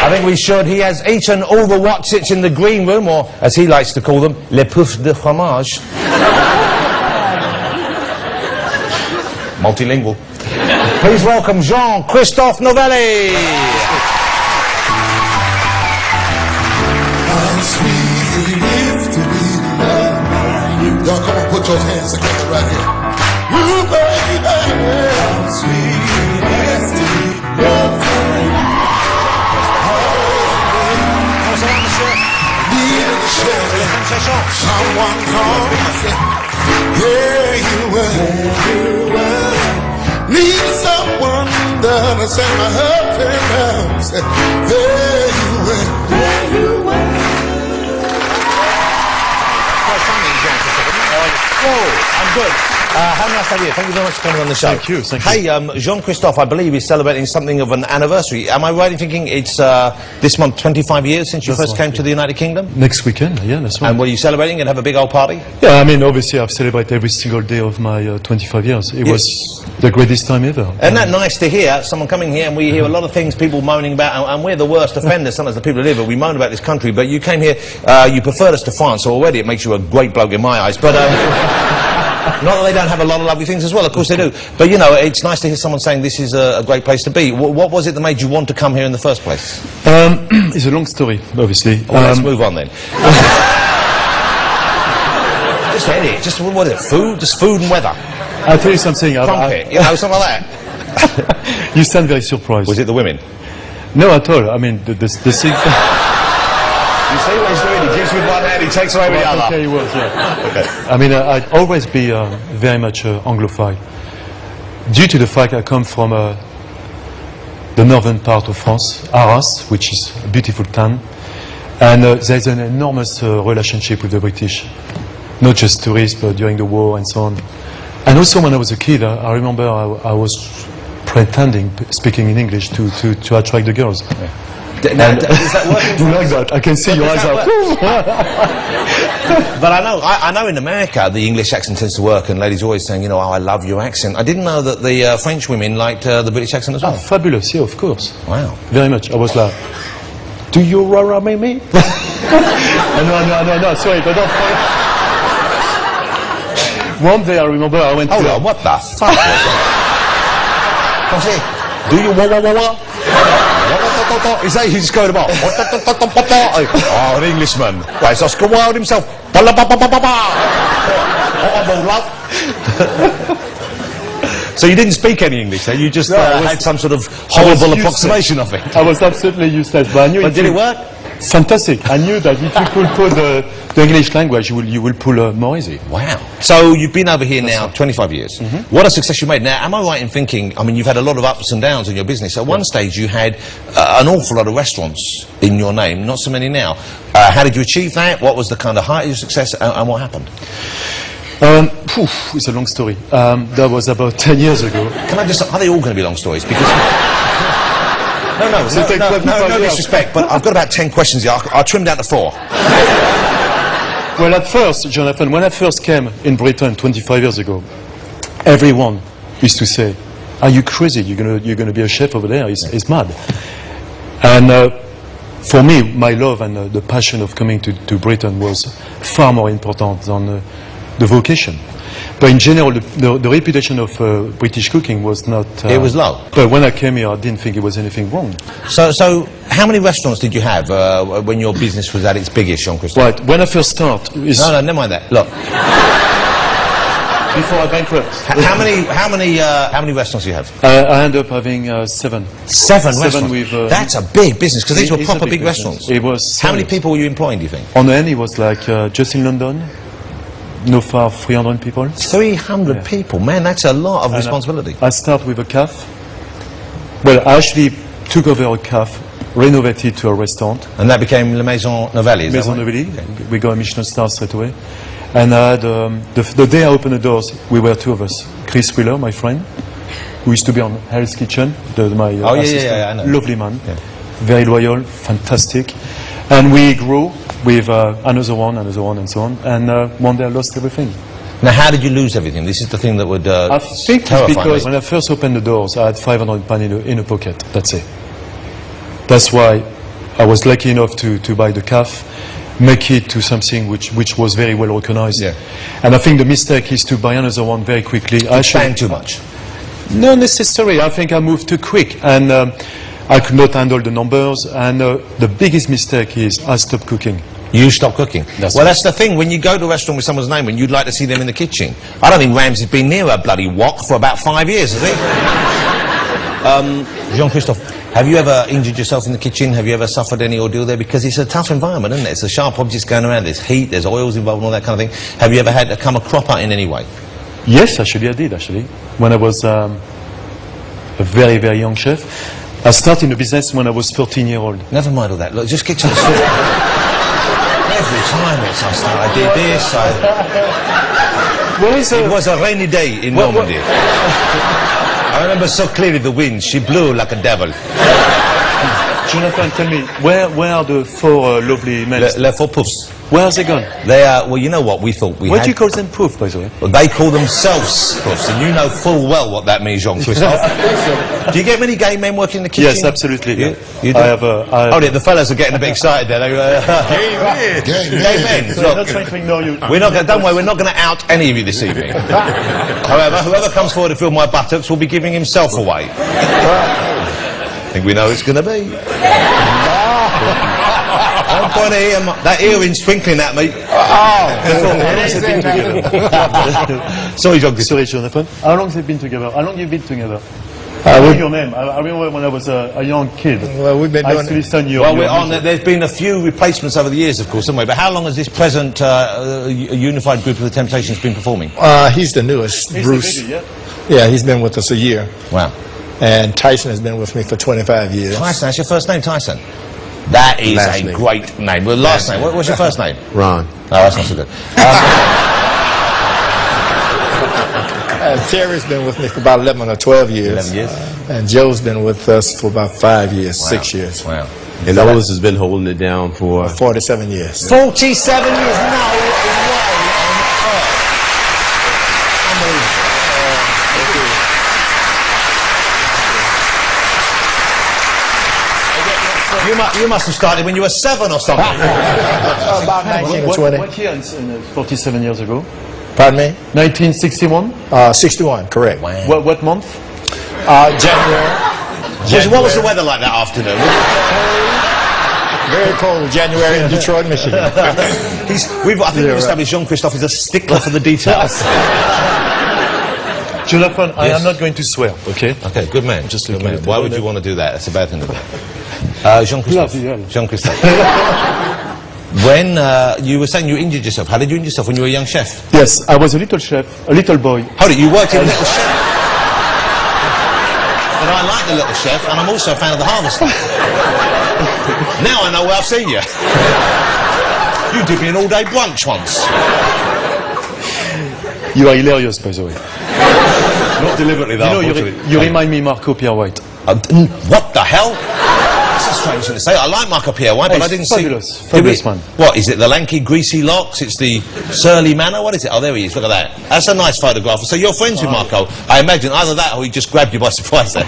I think we should. He has eaten all the what's-its in the green room, or as he likes to call them, les puffs de fromage. Multilingual. Please welcome Jean-Christophe Novelli. Y'all come on, put your hands together right here. Ooh, baby, how sweet it is to be your friend. Someone called and said, yeah, you were. Need someone to understand my hurt and love. Said, there you were. There you were. Whoa, I'm good. How nice to have you. Thank you very much for coming on the show. Thank you, thank you. Hey, Jean-Christophe, I believe is celebrating something of an anniversary. Am I right in thinking it's this month 25 years since you first came to the United Kingdom? Next weekend, yeah, that's right. And were you celebrating and have a big old party? Yeah, I mean, obviously I've celebrated every single day of my 25 years. It was the greatest time ever. Isn't that nice to hear? Someone coming here and we hear a lot of things people moaning about, and we're the worst offenders, sometimes the people who live here, we moan about this country, but you came here, you preferred us to France, so already it makes you a great bloke in my eyes, but not that they don't have a lot of lovely things as well, of course they do. But, you know, it's nice to hear someone saying this is a great place to be. What was it that made you want to come here in the first place? It's a long story, obviously. Well, let's move on then. Just edit. Just, what is it, food? Just food and weather? I'll tell you something. Crumpet, you know, something like that. You sound very surprised. Was it the women? No, at all. I mean, the thing... You see what he's doing? He gives with one hand, he takes away with the other. Okay, he was, yeah. Okay. I mean, I'd always be very much Anglophile. Due to the fact I come from the northern part of France, Arras, which is a beautiful town, and there's an enormous relationship with the British. Not just tourists, but during the war and so on. And also when I was a kid, I remember I was pretending, speaking in English, to attract the girls. Yeah. Now, is that working? You like that? I can see your eyes out. But I know in America the English accent tends to work, and ladies are always saying, you know, oh, I love your accent. I didn't know that the French women liked the British accent as well. Oh, fabulous, yeah, of course. Wow. Very much. I was like, do you rara me? No, sorry, but don't. One day I remember I went Hold on, what the fuck was that? Do you what? Is that you just going about? Oh, an Englishman. Right, it's Oscar Wilde himself. So you didn't speak any English, eh? You just had some sort of horrible approximation of it. I was absolutely useless, but I knew But did it work? Fantastic. I knew that if you could put the English language, you will pull more easy. Wow. So you've been over here now 25 years. What a success you made. Now, am I right in thinking, I mean, you've had a lot of ups and downs in your business. At one stage, you had an awful lot of restaurants in your name, not so many now. How did you achieve that? What was the kind of height of your success, and what happened? It's a long story. That was about 10 years ago. Can I just, are they all going to be long stories? Because... No disrespect, but I've got about 10 questions here. I'll trim down to 4. Well, at first, Jonathan, when I first came in Britain 25 years ago, everyone used to say, are you crazy? You're gonna be a chef over there? It's mad. And for me, my love and the passion of coming to Britain was far more important than the vocation. But in general, the reputation of British cooking was not... it was low. But when I came here, I didn't think it was anything wrong. So how many restaurants did you have when your business was at its biggest, Jean-Christophe? Right, when I first started... No, never mind that. Look. Before I bankrupt. How many restaurants do you have? I ended up having 7. 7 restaurants? With, that's a big business, because these were proper big restaurants. It was... How many people were you employing, do you think? On the end, it was like, just in London, no far, 300 people. 300 people? Man, that's a lot of responsibility. I started with a cafe. Well, I actually took over a cafe, renovated to a restaurant. And that became La Maison Novelli, is Maison that right? Novelli. Okay. We got a Michelin star straight away. And I had, the day I opened the doors, we were 2 of us. Chris Wheeler, my friend, who used to be on Hell's Kitchen, my assistant. Yeah, I know. Lovely man. Yeah. Very loyal, fantastic. And we grew with another one, and so on. And one day I lost everything. Now, how did you lose everything? This is the thing that would I think it's because when I first opened the doors, I had £500 in a pocket. That's it. That's why I was lucky enough to buy the calf, make it to something which was very well recognized. Yeah. And I think the mistake is to buy another one very quickly. I Expand too much. Not necessarily. I think I moved too quick, and I could not handle the numbers. And the biggest mistake is I stopped cooking. You stop cooking. That's the thing. When you go to a restaurant with someone's name and you'd like to see them in the kitchen. I don't think Ramsay's been near a bloody wok for about 5 years, has he? Jean-Christophe, have you ever injured yourself in the kitchen? Have you ever suffered any ordeal there? Because it's a tough environment, isn't it? It's the sharp objects going around. There's heat, there's oils involved and all that kind of thing. Have you ever had to come a cropper in any way? Yes, actually I did, actually. When I was a very, very young chef. I started in the business when I was 13-year-old. Never mind all that. Look, just get to the story. Every time I did this, it was a rainy day in Normandy. I remember so clearly the wind. She blew like a devil. Jonathan, tell me, where are the four lovely men? Les four puffs. Where are they gone? They are, well, you know what we thought we had. What do you call them puff, by the way? Well, they call themselves puffs, and you know full well what that means, Jean-Christophe. Do you get many gay men working in the kitchen? Yes, absolutely. You do? Oh, the fellas are getting a bit excited there. They gay men. Look, not trying to ignore you. Don't worry, we're not going to out any of you this evening. However, whoever comes forward to fill my buttocks will be giving himself away. I think we know who it's going to be. One point here, that earring's twinkling at me. Sorry, Jean-Christophe. Sorry, Jonathan. How long have they been together? How long have you been together? I know your name. I remember when I was a young kid. Well, we've been doing it. There's been a few replacements over the years, of course, haven't we? But how long has this present unified group of the Temptations been performing? He's the newest, Bruce. The baby, yeah, he's been with us a year. Wow. And Tyson has been with me for 25 years. Tyson, that's your first name, Tyson? That is a great name. Well, last name. What's your first name? Ron. Oh, that's not so good. Terry's been with me for about 11 or 12 years. 11 years. And Joe's been with us for about 5 years, 6 years. Wow. And Otis has been holding it down for 47 years. 47 years? No way on earth. You must have started when you were 7 or something. About 19 or 20. What year 47 years ago? Pardon me? 1961? 61, correct. Wow. What month? January. What was the weather like that afternoon? Very cold, January in Detroit, Michigan. I think we've established Jean-Christophe is a stickler for the details. Jonathan, I am not going to swear, okay? Okay, good man. Just good looking man. at Why would you want to do that? That's a bad thing to do. Jean-Christophe. Jean-Christophe. When you were saying you injured yourself, how did you injure yourself when you were a young chef? Yes, I was a little chef, a little boy. Hold it, you worked in Little Chef? And I like the Little Chef, and I'm also a fan of the Harvester. Now I know where I've seen you. You did me an all-day brunch once. You are hilarious, by the way. Not deliberately, though. You remind me Marco Pierre White. What the hell? That's a strange thing to say. I like Marco Pierre White, but I didn't fabulous, see... Fabulous man. What, is it the lanky, greasy locks? It's the surly manner? What is it? Oh, there he is. Look at that. That's a nice photograph. So you're friends with Marco. I imagine either that or he just grabbed you by surprise there.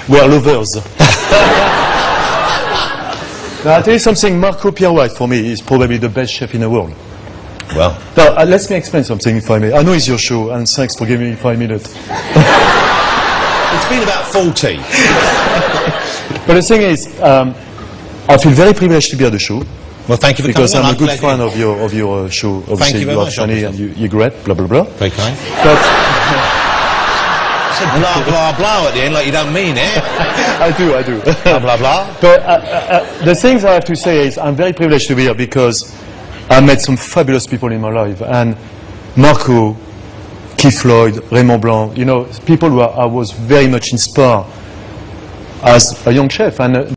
We're lovers. Now, I'll tell you something. Marco Pierre White, for me, is probably the best chef in the world. Well... Now, let me explain something, if I may. I know it's your show, and thanks for giving me 5 minutes. It's been about 40. But the thing is, I feel very privileged to be at the show. Well, thank you for because coming. I'm a good fan of your show. Obviously, you are much, funny and you're great, blah, blah, blah. Very kind. But said blah, blah, blah at the end, like you don't mean it. I do. Blah, blah, blah. But the things I have to say is I'm very privileged to be here because I met some fabulous people in my life. And Marco, Keith Floyd, Raymond Blanc, you know, people who I was very much inspired as a young chef. And